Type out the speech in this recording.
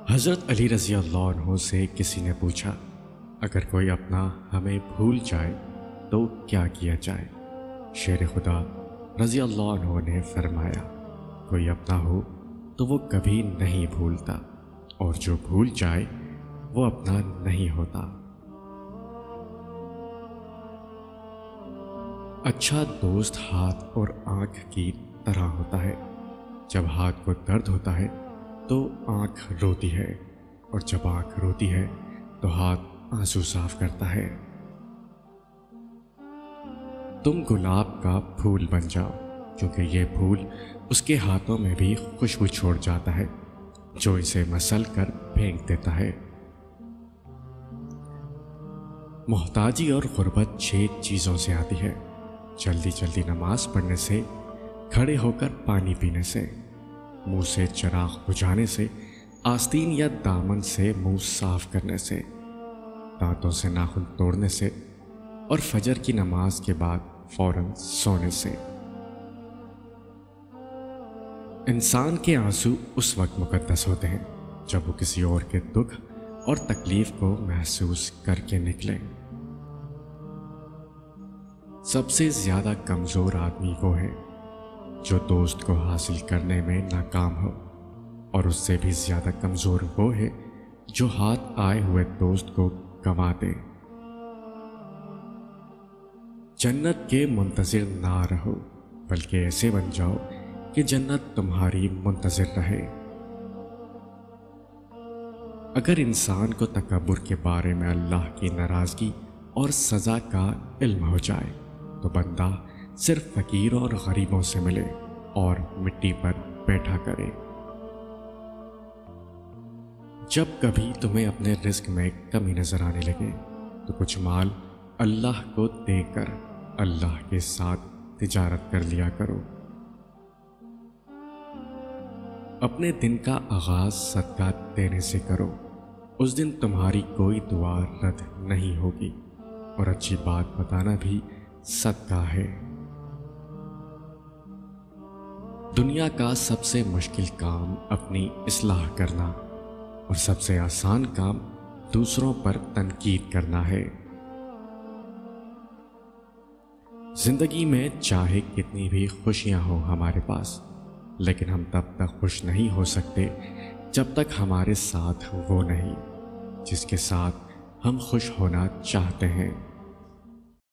حضرت علی رضی اللہ عنہ سے کسی نے پوچھا، اگر کوئی اپنا ہمیں بھول جائے تو کیا کیا جائے؟ شیر خدا رضی اللہ عنہ نے فرمایا، کوئی اپنا ہو تو وہ کبھی نہیں بھولتا، اور جو بھول جائے وہ اپنا نہیں ہوتا۔ اچھا دوست ہاتھ اور آنکھ کی طرح ہوتا ہے۔ جب ہاتھ کو درد ہوتا ہے تو آنکھ روتی ہے، اور جب آنکھ روتی ہے تو ہاتھ آنسو صاف کرتا ہے۔ تم گلاب کا پھول بن جاؤ، کیونکہ یہ پھول اس کے ہاتھوں میں بھی خوشبو چھوڑ جاتا ہے جو اسے مسل کر پھینک دیتا ہے۔ محتاجی اور غربت 6 چیزوں سے آتی ہے: جلدی جلدی نماز پڑھنے سے، کھڑے ہو کر پانی پینے سے، منہ سے چراغ بجھانے سے، آستین یا دامن سے منہ صاف کرنے سے، دانتوں سے ناخن توڑنے سے، اور فجر کی نماز کے بعد فوراً سونے سے۔ انسان کے آنسو اس وقت مقدس ہوتے ہیں جب وہ کسی اور کے دکھ اور تکلیف کو محسوس کر کے نکلیں۔ سب سے زیادہ کمزور آدمی وہ ہے جو دوست کو حاصل کرنے میں ناکام ہو، اور اس سے بھی زیادہ کمزور وہ ہے جو ہاتھ آئے ہوئے دوست کو گنوا دے۔ جنت کے منتظر نہ رہو، بلکہ ایسے بن جاؤ کہ جنت تمہاری منتظر رہے۔ اگر انسان کو تکبر کے بارے میں اللہ کی ناراضگی اور سزا کا علم ہو جائے تو بندہ صرف فقیر اور غریبوں سے ملے اور مٹی پر بیٹھا کرے۔ جب کبھی تمہیں اپنے رزق میں کمی نظر آنے لگے تو کچھ مال اللہ کو دے کر اللہ کے ساتھ تجارت کر لیا کرو۔ اپنے دن کا آغاز صدقہ دینے سے کرو، اس دن تمہاری کوئی دعا رد نہیں ہوگی، اور اچھی بات بتانا بھی صدقہ ہے۔ دنیا کا سب سے مشکل کام اپنی اصلاح کرنا، اور سب سے آسان کام دوسروں پر تنقید کرنا ہے۔ زندگی میں چاہے کتنی بھی خوشیاں ہوں ہمارے پاس، لیکن ہم تب تک خوش نہیں ہو سکتے جب تک ہمارے ساتھ وہ نہیں جس کے ساتھ ہم خوش ہونا چاہتے ہیں۔